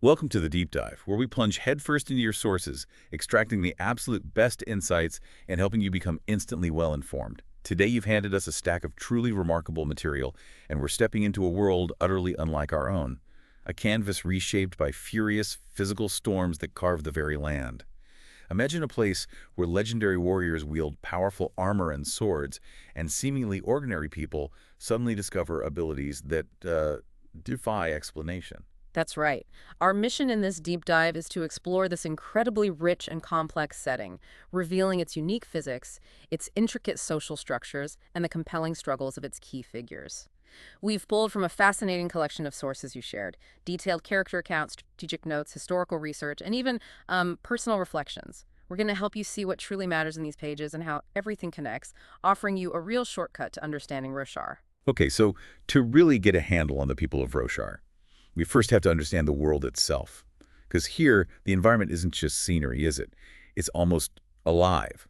Welcome to the Deep Dive, where we plunge headfirst into your sources, extracting the absolute best insights and helping you become instantly well-informed. Today you've handed us a stack of truly remarkable material, and we're stepping into a world utterly unlike our own. A canvas reshaped by furious, physical storms that carve the very land. Imagine a place where legendary warriors wield powerful armor and swords, and seemingly ordinary people suddenly discover abilities that defy explanation. That's right. Our mission in this deep dive is to explore this incredibly rich and complex setting, revealing its unique physics, its intricate social structures, and the compelling struggles of its key figures. We've pulled from a fascinating collection of sources you shared, detailed character accounts, strategic notes, historical research, and even personal reflections. We're going to help you see what truly matters in these pages and how everything connects, offering you a real shortcut to understanding Roshar. Okay, so to really get a handle on the people of Roshar, we first have to understand the world itself. Because here, the environment isn't just scenery, is it? It's almost alive.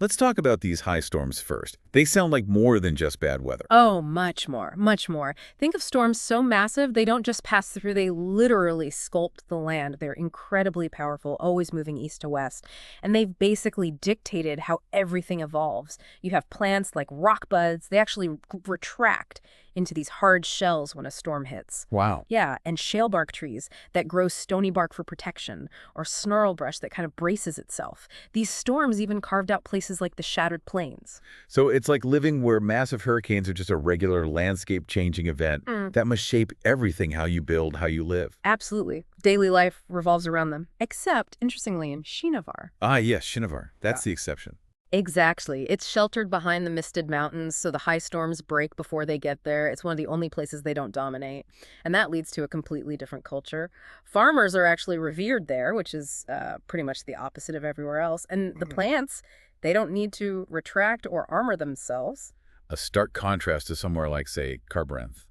Let's talk about these high storms first. They sound like more than just bad weather. Oh, much more, much more. Think of storms so massive, they don't just pass through, they literally sculpt the land. They're incredibly powerful, always moving east to west. And they've basically dictated how everything evolves. You have plants like rock buds, they actually retract into these hard shells when a storm hits. Wow. Yeah, and shale bark trees that grow stony bark for protection, or snarl brush that kind of braces itself. These storms even carved out places like the Shattered Plains. So it's like living where massive hurricanes are just a regular landscape-changing event that must shape everything, how you build, how you live. Absolutely. Daily life revolves around them. Except, interestingly, in Shinovar. Ah, yes, Shinovar. That's the exception. Exactly. It's sheltered behind the misted mountains, so the high storms break before they get there. It's one of the only places they don't dominate. And that leads to a completely different culture. Farmers are actually revered there, which is pretty much the opposite of everywhere else. And the plants, they don't need to retract or armor themselves. A stark contrast to somewhere like, say, Kharbranth,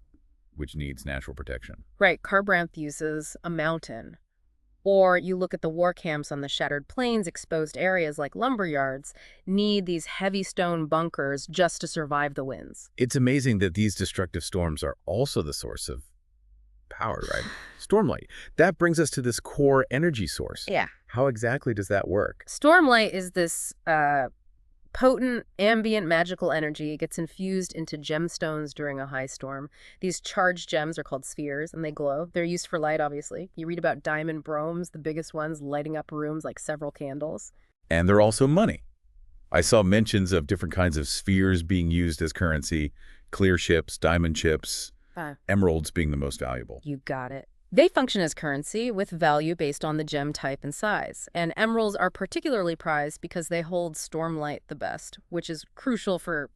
which needs natural protection. Right. Kharbranth uses a mountain. Or you look at the warcamps on the Shattered Plains, exposed areas like lumberyards need these heavy stone bunkers just to survive the winds. It's amazing that these destructive storms are also the source of power, right? Stormlight. That brings us to this core energy source. Yeah. How exactly does that work? Stormlight is this potent, ambient magical energy. It gets infused into gemstones during a high storm. These charged gems are called spheres, and they glow. They're used for light, obviously. You read about diamond bromes, the biggest ones, lighting up rooms like several candles. And they're also money. I saw mentions of different kinds of spheres being used as currency, clear chips, diamond chips, emeralds being the most valuable. You got it. They function as currency with value based on the gem type and size. And emeralds are particularly prized because they hold stormlight the best, which is crucial for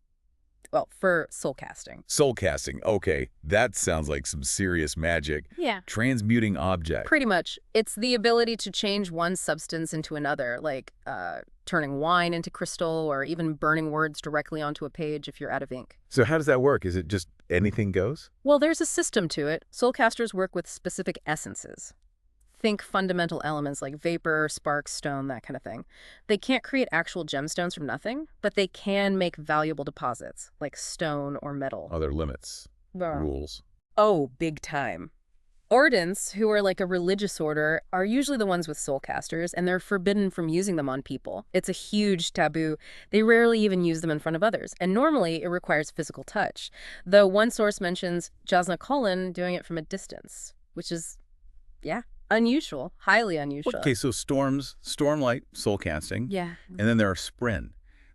soul casting. Soul casting. Okay, that sounds like some serious magic. Yeah. Transmuting object. Pretty much. It's the ability to change one substance into another, like turning wine into crystal or even burning words directly onto a page if you're out of ink. So how does that work? Is it just anything goes? Well, there's a system to it. Soulcasters work with specific essences. Think fundamental elements like vapor, spark, stone, that kind of thing. They can't create actual gemstones from nothing, but they can make valuable deposits, like stone or metal. Are there limits? Rules? Oh, big time. Ordents, who are like a religious order, are usually the ones with soulcasters, and they're forbidden from using them on people. It's a huge taboo. They rarely even use them in front of others, and normally it requires physical touch. Though one source mentions Jasnah Kholin doing it from a distance, which is, yeah, unusual, highly unusual. Okay, so storms, stormlight, soul casting. Yeah. And then there are spren.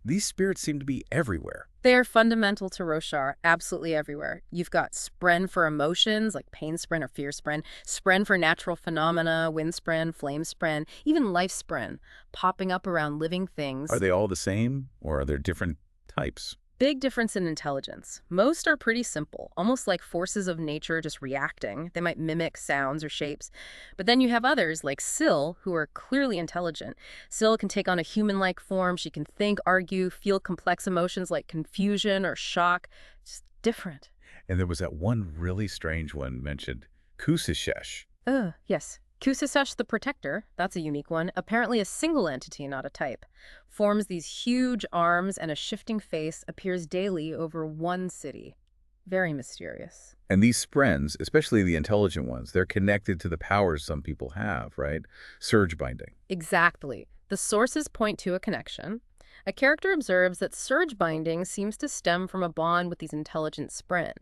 These spirits seem to be everywhere. They are fundamental to Roshar, absolutely everywhere. You've got spren for emotions, like pain spren or fear spren for natural phenomena, wind spren, flame spren, even life spren, popping up around living things. Are they all the same, or are there different types? Big difference in intelligence. Most are pretty simple, almost like forces of nature just reacting. They might mimic sounds or shapes. But then you have others, like Syl, who are clearly intelligent. Syl can take on a human-like form. She can think, argue, feel complex emotions like confusion or shock. Just different. And there was that one really strange one mentioned, Kusishesh. Yes. Kusisesh the Protector, that's a unique one, apparently a single entity, not a type, forms these huge arms and a shifting face, appears daily over one city. Very mysterious. And these sprens, especially the intelligent ones, they're connected to the powers some people have, right? Surge binding. Exactly. The sources point to a connection. A character observes that surge binding seems to stem from a bond with these intelligent spren.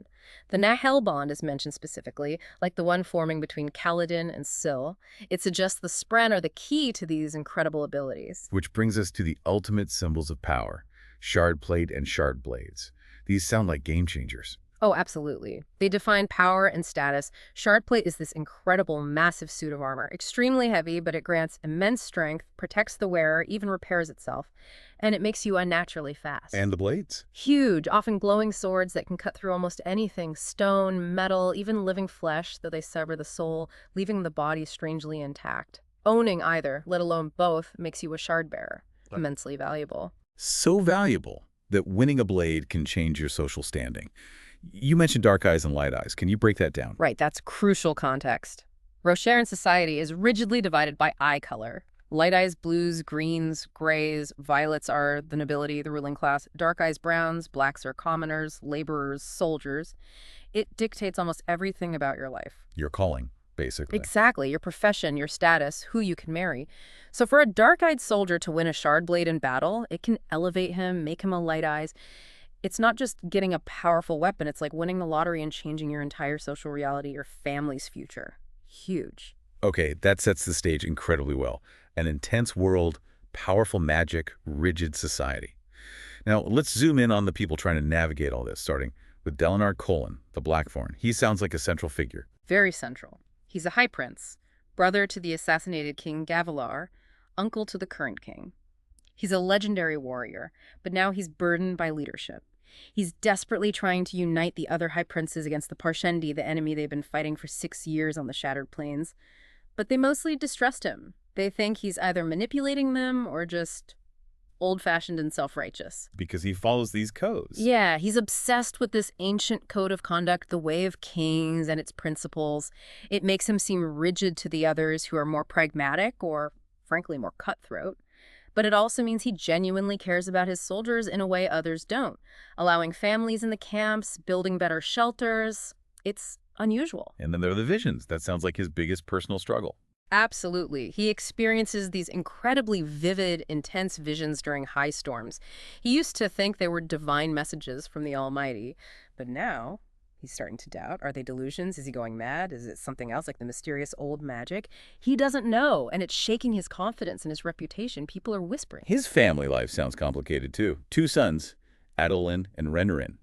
The Nahel bond is mentioned specifically, like the one forming between Kaladin and Syl. It suggests the spren are the key to these incredible abilities. Which brings us to the ultimate symbols of power, shard plate and shard blades. These sound like game changers. Oh, absolutely. They define power and status. Shardplate is this incredible, massive suit of armor. Extremely heavy, but it grants immense strength, protects the wearer, even repairs itself, and it makes you unnaturally fast. And the blades? Huge, often glowing swords that can cut through almost anything, stone, metal, even living flesh, though they sever the soul, leaving the body strangely intact. Owning either, let alone both, makes you a shard bearer. Immensely valuable. So valuable that winning a blade can change your social standing. You mentioned dark eyes and light eyes. Can you break that down? Right, that's crucial context. Rosharan society is rigidly divided by eye color. Light eyes, blues, greens, grays, violets are the nobility, the ruling class. Dark eyes, browns, blacks are commoners, laborers, soldiers. It dictates almost everything about your life. Your calling, basically. Exactly, your profession, your status, who you can marry. So for a dark-eyed soldier to win a shard blade in battle, it can elevate him, make him a light eyes. It's not just getting a powerful weapon, it's like winning the lottery and changing your entire social reality, your family's future. Huge. Okay, that sets the stage incredibly well. An intense world, powerful magic, rigid society. Now, let's zoom in on the people trying to navigate all this, starting with Dalinar Kholin, the Blackthorn. He sounds like a central figure. Very central. He's a high prince, brother to the assassinated King Gavilar, uncle to the current king. He's a legendary warrior, but now he's burdened by leadership. He's desperately trying to unite the other high princes against the Parshendi, the enemy they've been fighting for 6 years on the Shattered Plains. But they mostly distrust him. They think he's either manipulating them or just old-fashioned and self-righteous. Because he follows these codes. Yeah, he's obsessed with this ancient code of conduct, the way of kings and its principles. It makes him seem rigid to the others who are more pragmatic or, frankly, more cutthroat. But it also means he genuinely cares about his soldiers in a way others don't, allowing families in the camps, building better shelters. It's unusual. And then there are the visions. That sounds like his biggest personal struggle. Absolutely. He experiences these incredibly vivid, intense visions during high storms. He used to think they were divine messages from the Almighty, but now he's starting to doubt. Are they delusions? Is he going mad? Is it something else like the mysterious old magic? He doesn't know, and it's shaking his confidence and his reputation. People are whispering. His family life sounds complicated, too. 2 sons, Adolin and Renarin.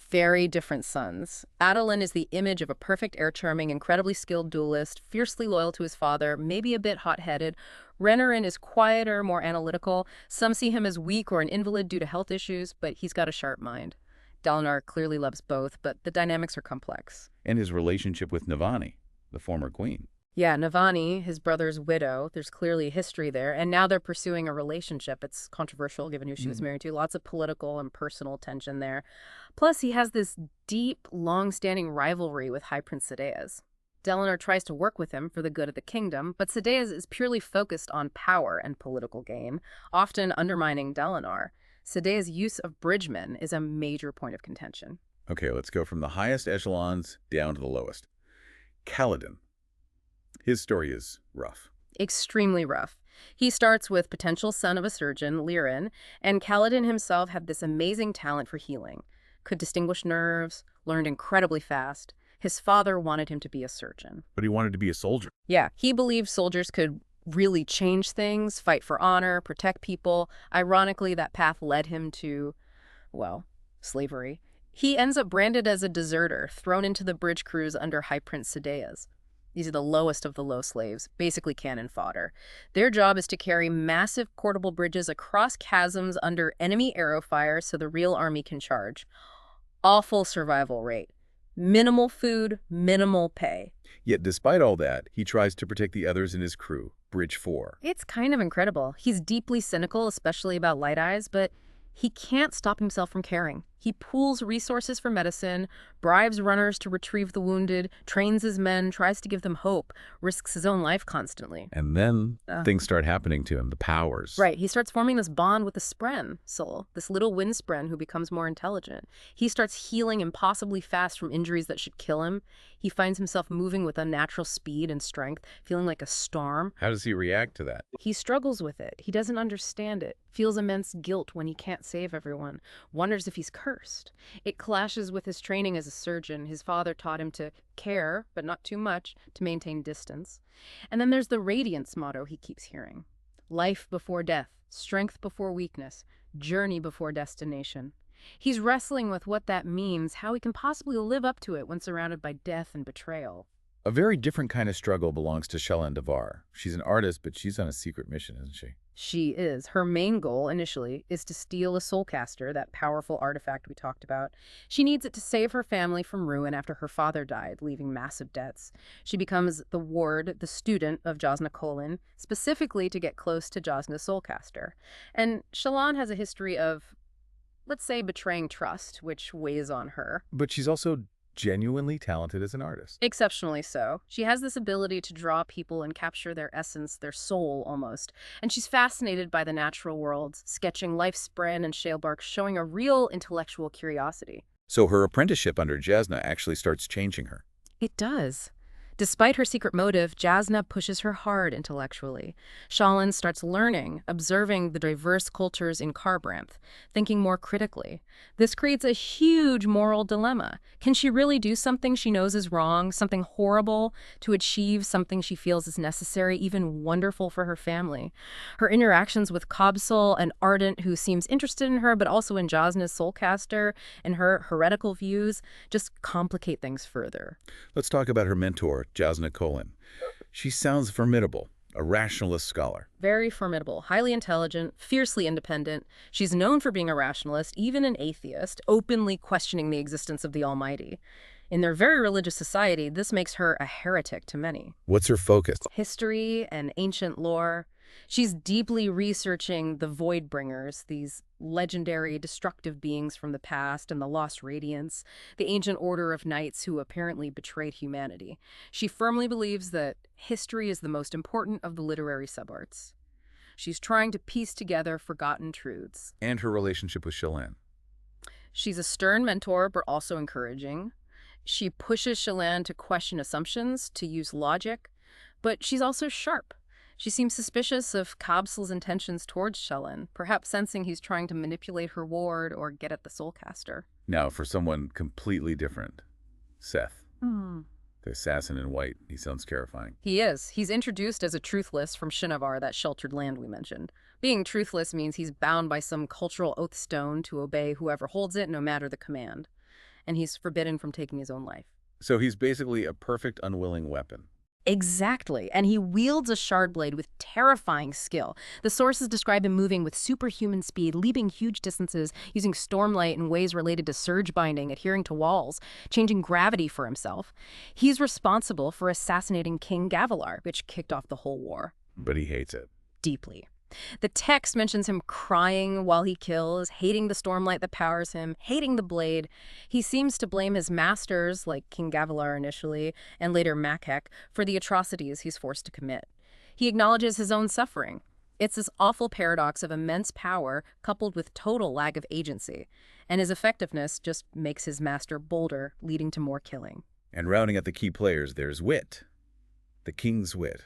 Very different sons. Adolin is the image of a perfect air-charming, incredibly skilled duelist, fiercely loyal to his father, maybe a bit hot-headed. Renarin is quieter, more analytical. Some see him as weak or an invalid due to health issues, but he's got a sharp mind. Dalinar clearly loves both, but the dynamics are complex. And his relationship with Navani, the former queen. Yeah, Navani, his brother's widow, there's clearly history there, and now they're pursuing a relationship. It's controversial given who she was married to. Lots of political and personal tension there. Plus, he has this deep, long-standing rivalry with Highprince Sadeas. Dalinar tries to work with him for the good of the kingdom, but Sadeas is purely focused on power and political gain, often undermining Dalinar. Sadeas' use of bridgemen is a major point of contention. Okay, let's go from the highest echelons down to the lowest. Kaladin. His story is rough. Extremely rough. He starts with potential son of a surgeon, Lirin, and Kaladin himself had this amazing talent for healing. Could distinguish nerves, learned incredibly fast. His father wanted him to be a surgeon. But he wanted to be a soldier. Yeah, he believed soldiers could really change things, fight for honor, protect people. Ironically, that path led him to, well, slavery. He ends up branded as a deserter, thrown into the bridge crews under Highprince Sadeas. These are the lowest of the low slaves, basically cannon fodder. Their job is to carry massive portable bridges across chasms under enemy arrow fire so the real army can charge. Awful survival rate. Minimal food, minimal pay. Yet despite all that, he tries to protect the others in his crew, Bridge 4. It's kind of incredible. He's deeply cynical, especially about light eyes, but he can't stop himself from caring. He pools resources for medicine, bribes runners to retrieve the wounded, trains his men, tries to give them hope, risks his own life constantly. And then things start happening to him, the powers. Right, he starts forming this bond with the Spren soul, this little wind Spren who becomes more intelligent. He starts healing impossibly fast from injuries that should kill him. He finds himself moving with unnatural speed and strength, feeling like a storm. How does he react to that? He struggles with it. He doesn't understand it, feels immense guilt when he can't save everyone, wonders if he's cursed. It clashes with his training as a surgeon. His father taught him to care, but not too much, to maintain distance. And then there's the Radiance motto he keeps hearing. Life before death, strength before weakness, journey before destination. He's wrestling with what that means, how he can possibly live up to it when surrounded by death and betrayal. A very different kind of struggle belongs to Shallan Devar. She's an artist, but she's on a secret mission, isn't she? She is. Her main goal, initially, is to steal a soulcaster, that powerful artifact we talked about. She needs it to save her family from ruin after her father died, leaving massive debts. She becomes the ward, the student of Jasnah Kholin, specifically to get close to Jasnah's soulcaster. And Shallan has a history of, let's say, betraying trust, which weighs on her. But she's also genuinely talented as an artist. Exceptionally so. She has this ability to draw people and capture their essence, their soul almost. And she's fascinated by the natural worlds, sketching life's Spren and Shalebark, showing a real intellectual curiosity. So her apprenticeship under Jasnah actually starts changing her. It does. Despite her secret motive, Jasnah pushes her hard intellectually. Shallan starts learning, observing the diverse cultures in Kharbranth, thinking more critically. This creates a huge moral dilemma. Can she really do something she knows is wrong, something horrible, to achieve something she feels is necessary, even wonderful for her family? Her interactions with Kobsul, an ardent who seems interested in her, but also in Jasnah's soulcaster, and her heretical views, just complicate things further. Let's talk about her mentor, Jasnah Kholin. She sounds formidable, a rationalist scholar. Very formidable, highly intelligent, fiercely independent. She's known for being a rationalist, even an atheist, openly questioning the existence of the Almighty. In their very religious society, this makes her a heretic to many. What's her focus? History and ancient lore. She's deeply researching the Voidbringers, these legendary destructive beings from the past, and the Lost Radiance, the ancient order of knights who apparently betrayed humanity. She firmly believes that history is the most important of the literary subarts. She's trying to piece together forgotten truths. And her relationship with Shallan. She's a stern mentor, but also encouraging. She pushes Shallan to question assumptions, to use logic, but she's also sharp. She seems suspicious of Kobsul's intentions towards Shallan, perhaps sensing he's trying to manipulate her ward or get at the soulcaster. Now, for someone completely different, Seth. The assassin in white. He sounds terrifying. He is. He's introduced as a truthless from Shinovar, that sheltered land we mentioned. Being truthless means he's bound by some cultural oath stone to obey whoever holds it, no matter the command. And he's forbidden from taking his own life. So he's basically a perfect unwilling weapon. Exactly, and he wields a shard blade with terrifying skill. The sources describe him moving with superhuman speed, leaping huge distances, using stormlight in ways related to surge binding, adhering to walls, changing gravity for himself. He's responsible for assassinating King Gavilar, which kicked off the whole war. But he hates it. Deeply. The text mentions him crying while he kills, hating the stormlight that powers him, hating the blade. He seems to blame his masters, like King Gavilar initially, and later Makek, for the atrocities he's forced to commit. He acknowledges his own suffering. It's this awful paradox of immense power coupled with total lack of agency, and his effectiveness just makes his master bolder, leading to more killing. And rounding out the key players, there's Wit. The king's wit.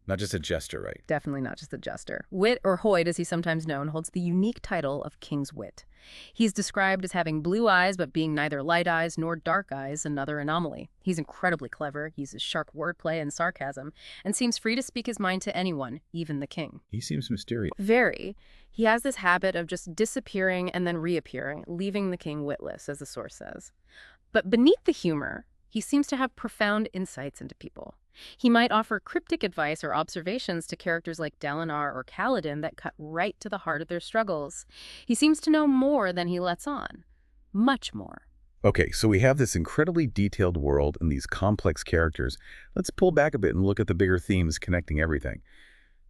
Not just a jester, right? Definitely not just a jester. Wit, or Hoid as he's sometimes known, holds the unique title of King's Wit. He's described as having blue eyes, but being neither light eyes nor dark eyes, another anomaly. He's incredibly clever, uses sharp wordplay and sarcasm, and seems free to speak his mind to anyone, even the king. He seems mysterious. Very. He has this habit of just disappearing and then reappearing, leaving the king witless, as the source says. But beneath the humor, he seems to have profound insights into people. He might offer cryptic advice or observations to characters like Dalinar or Kaladin that cut right to the heart of their struggles. He seems to know more than he lets on. Much more. Okay, so we have this incredibly detailed world and these complex characters. Let's pull back a bit and look at the bigger themes connecting everything.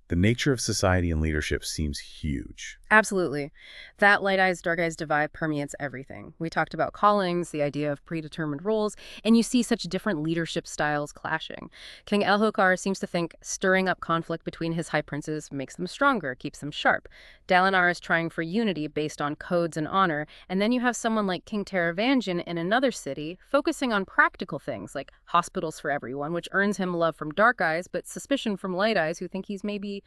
The nature of society and leadership seems huge. Absolutely. That light eyes, dark eyes divide permeates everything. We talked about callings, the idea of predetermined roles, and you see such different leadership styles clashing. King Elhokar seems to think stirring up conflict between his high princes makes them stronger, keeps them sharp. Dalinar is trying for unity based on codes and honor, and then you have someone like King Taravangian in another city focusing on practical things like hospitals for everyone, which earns him love from dark eyes, but suspicion from light eyes who think he's maybe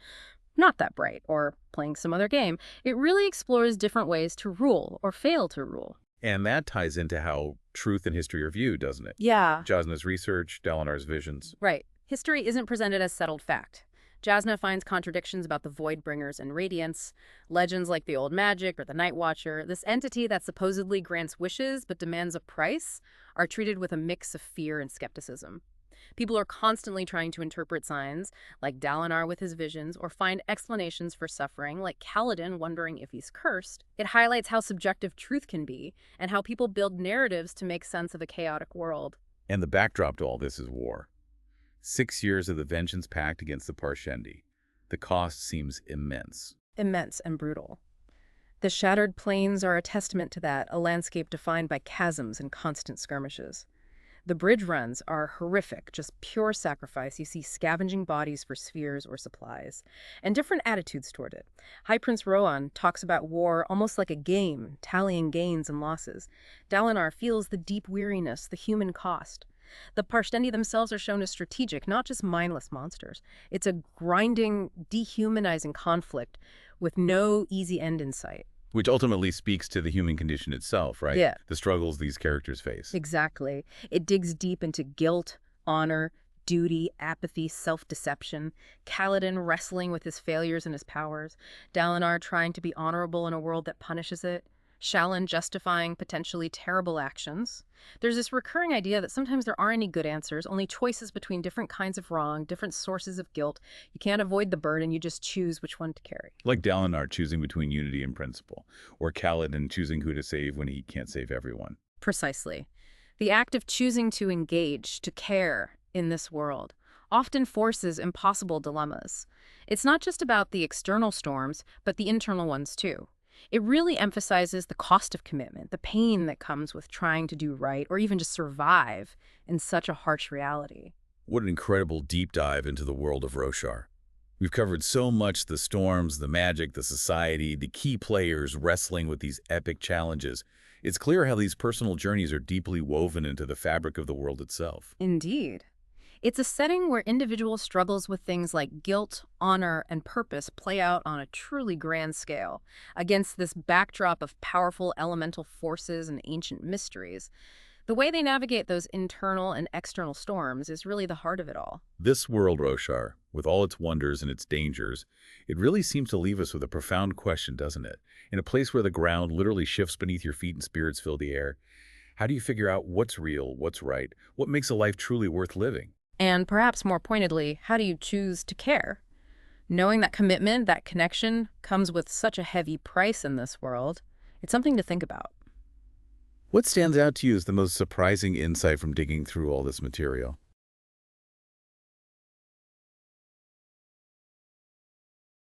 not that bright, or playing some other game. It really explores different ways to rule or fail to rule. And that ties into how truth and history are viewed, doesn't it? Yeah. Jasnah's research, Dalinar's visions. Right. History isn't presented as settled fact. Jasnah finds contradictions about the Voidbringers and Radiance, legends like the Old Magic or the Night Watcher, this entity that supposedly grants wishes but demands a price, are treated with a mix of fear and skepticism. People are constantly trying to interpret signs, like Dalinar with his visions, or find explanations for suffering, like Kaladin wondering if he's cursed. It highlights how subjective truth can be, and how people build narratives to make sense of a chaotic world. And the backdrop to all this is war. 6 years of the Vengeance Pact against the Parshendi. The cost seems immense. Immense and brutal. The Shattered Plains are a testament to that, a landscape defined by chasms and constant skirmishes. The bridge runs are horrific, just pure sacrifice. You see scavenging bodies for spheres or supplies, and different attitudes toward it. High Prince Rohan talks about war almost like a game, tallying gains and losses. Dalinar feels the deep weariness, the human cost. The Parshendi themselves are shown as strategic, not just mindless monsters. It's a grinding, dehumanizing conflict with no easy end in sight. Which ultimately speaks to the human condition itself, right? Yeah. The struggles these characters face. Exactly. It digs deep into guilt, honor, duty, apathy, self-deception. Kaladin wrestling with his failures and his powers. Dalinar trying to be honorable in a world that punishes it. Shallan justifying potentially terrible actions. There's this recurring idea that sometimes there aren't any good answers, only choices between different kinds of wrong, different sources of guilt. You can't avoid the burden, you just choose which one to carry. Like Dalinar choosing between unity and principle, or Kaladin choosing who to save when he can't save everyone. Precisely. The act of choosing to engage, to care in this world, often forces impossible dilemmas. It's not just about the external storms, but the internal ones too. It really emphasizes the cost of commitment, the pain that comes with trying to do right or even just survive in such a harsh reality. What an incredible deep dive into the world of Roshar. We've covered so much: the storms, the magic, the society, the key players wrestling with these epic challenges. It's clear how these personal journeys are deeply woven into the fabric of the world itself. Indeed. It's a setting where individual struggles with things like guilt, honor, and purpose play out on a truly grand scale, against this backdrop of powerful elemental forces and ancient mysteries. The way they navigate those internal and external storms is really the heart of it all. This world, Roshar, with all its wonders and its dangers, it really seems to leave us with a profound question, doesn't it? In a place where the ground literally shifts beneath your feet and spirits fill the air, how do you figure out what's real, what's right, what makes a life truly worth living? And perhaps more pointedly, how do you choose to care? Knowing that commitment, that connection, comes with such a heavy price in this world, it's something to think about. What stands out to you as the most surprising insight from digging through all this material?